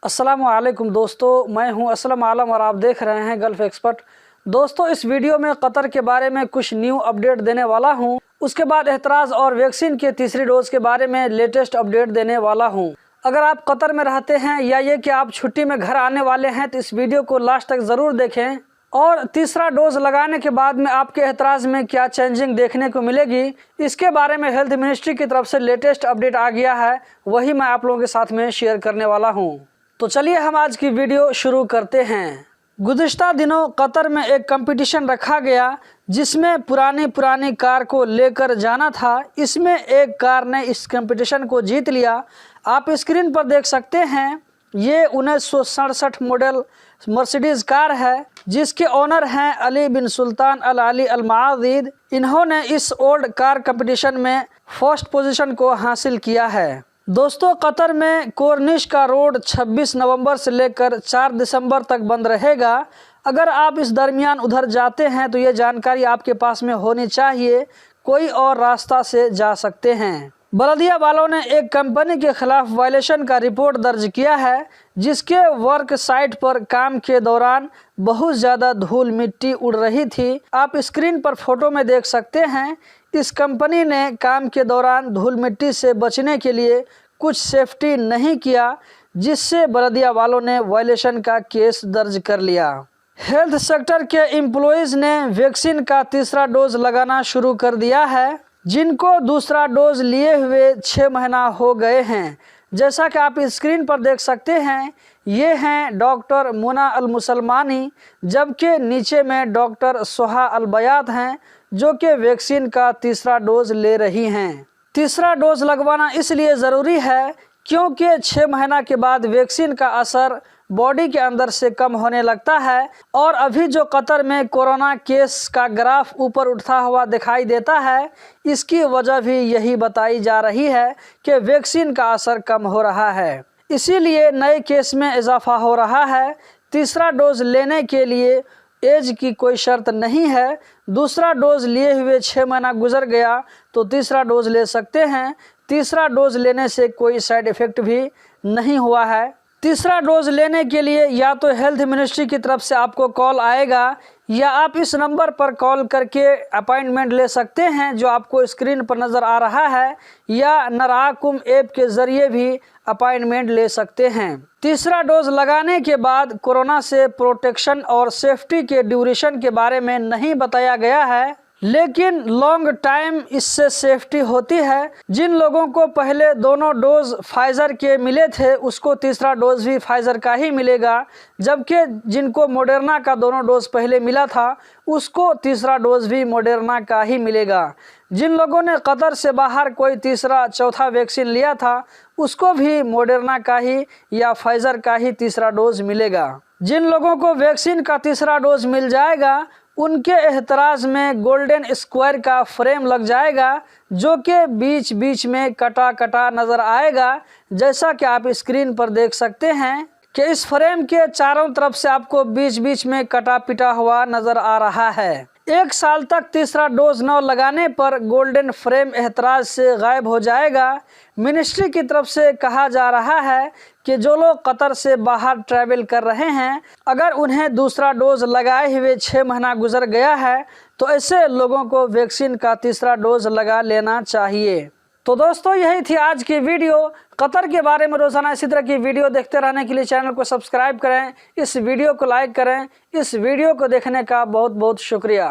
अस्सलाम वालेकुम दोस्तों, मैं हूं असलम आलम और आप देख रहे हैं गल्फ़ एक्सपर्ट। दोस्तों, इस वीडियो में कतर के बारे में कुछ न्यू अपडेट देने वाला हूं। उसके बाद एतराज़ और वैक्सीन के तीसरी डोज के बारे में लेटेस्ट अपडेट देने वाला हूं। अगर आप कतर में रहते हैं या ये कि आप छुट्टी में घर आने वाले हैं तो इस वीडियो को लास्ट तक ज़रूर देखें। और तीसरा डोज लगाने के बाद में आपके एतराज़ में क्या चेंजिंग देखने को मिलेगी, इसके बारे में हेल्थ मिनिस्ट्री की तरफ से लेटेस्ट अपडेट आ गया है, वही मैं आप लोगों के साथ में शेयर करने वाला हूं। तो चलिए हम आज की वीडियो शुरू करते हैं। गुज़िश्ता दिनों कतर में एक कंपटीशन रखा गया जिसमें पुरानी कार को लेकर जाना था। इसमें एक कार ने इस कंपटीशन को जीत लिया। आप स्क्रीन पर देख सकते हैं, ये 1967 मॉडल मर्सिडीज़ कार है जिसके ओनर हैं अली बिन सुल्तान अल अली अल माजिद। इन्होंने इस ओल्ड कार कंपटीशन में फर्स्ट पोजीशन को हासिल किया है। दोस्तों, कतर में कोर्निश का रोड 26 नवंबर से लेकर 4 दिसंबर तक बंद रहेगा। अगर आप इस दरमियान उधर जाते हैं तो ये जानकारी आपके पास में होनी चाहिए, कोई और रास्ता से जा सकते हैं। बलदिया वालों ने एक कंपनी के खिलाफ वायलेशन का रिपोर्ट दर्ज किया है जिसके वर्क साइट पर काम के दौरान बहुत ज़्यादा धूल मिट्टी उड़ रही थी। आप स्क्रीन पर फोटो में देख सकते हैं, इस कंपनी ने काम के दौरान धूल मिट्टी से बचने के लिए कुछ सेफ्टी नहीं किया, जिससे बलदिया वालों ने वायलेशन का केस दर्ज कर लिया। हेल्थ सेक्टर के एम्प्लॉइज़ ने वैक्सीन का तीसरा डोज लगाना शुरू कर दिया है, जिनको दूसरा डोज लिए हुए 6 महीना हो गए हैं। जैसा कि आप स्क्रीन पर देख सकते हैं, ये हैं डॉक्टर मुना अल मुसलमानी, जबकि नीचे में डॉक्टर सोहा अल बयात हैं जो कि वैक्सीन का तीसरा डोज ले रही हैं। तीसरा डोज लगवाना इसलिए ज़रूरी है क्योंकि 6 महीना के बाद वैक्सीन का असर बॉडी के अंदर से कम होने लगता है। और अभी जो कतर में कोरोना केस का ग्राफ ऊपर उठता हुआ दिखाई देता है, इसकी वजह भी यही बताई जा रही है कि वैक्सीन का असर कम हो रहा है, इसीलिए नए केस में इजाफा हो रहा है। तीसरा डोज लेने के लिए एज की कोई शर्त नहीं है। दूसरा डोज लिए हुए 6 महीना गुजर गया तो तीसरा डोज ले सकते हैं। तीसरा डोज लेने से कोई साइड इफ़ेक्ट भी नहीं हुआ है। तीसरा डोज लेने के लिए या तो हेल्थ मिनिस्ट्री की तरफ से आपको कॉल आएगा या आप इस नंबर पर कॉल करके अपॉइंटमेंट ले सकते हैं जो आपको स्क्रीन पर नज़र आ रहा है, या नराकुम ऐप के ज़रिए भी अपॉइंटमेंट ले सकते हैं। तीसरा डोज लगाने के बाद कोरोना से प्रोटेक्शन और सेफ्टी के ड्यूरेशन के बारे में नहीं बताया गया है, लेकिन लॉन्ग टाइम इससे सेफ्टी होती है। जिन लोगों को पहले दोनों डोज फाइज़र के मिले थे उसको तीसरा डोज भी फाइज़र का ही मिलेगा, जबकि जिनको मॉडर्ना का दोनों डोज पहले मिला था उसको तीसरा डोज भी मॉडर्ना का ही मिलेगा। जिन लोगों ने कतर से बाहर कोई तीसरा चौथा वैक्सीन लिया था उसको भी मॉडर्ना का ही या फाइज़र का ही तीसरा डोज मिलेगा। जिन लोगों को वैक्सीन का तीसरा डोज मिल जाएगा उनके एतराज़ में गोल्डन स्क्वायर का फ्रेम लग जाएगा जो कि बीच बीच में कटा कटा नज़र आएगा। जैसा कि आप स्क्रीन पर देख सकते हैं कि इस फ्रेम के चारों तरफ से आपको बीच बीच में कटा पिटा हुआ नज़र आ रहा है। 1 साल तक तीसरा डोज न लगाने पर गोल्डन फ्रेम एतराज़ से गायब हो जाएगा। मिनिस्ट्री की तरफ से कहा जा रहा है कि जो लोग कतर से बाहर ट्रैवल कर रहे हैं, अगर उन्हें दूसरा डोज लगाए हुए 6 महीना गुजर गया है तो ऐसे लोगों को वैक्सीन का तीसरा डोज लगा लेना चाहिए। तो दोस्तों, यही थी आज की वीडियो। कतर के बारे में रोज़ाना इसी तरह की वीडियो देखते रहने के लिए चैनल को सब्सक्राइब करें, इस वीडियो को लाइक करें। इस वीडियो को देखने का बहुत बहुत शुक्रिया।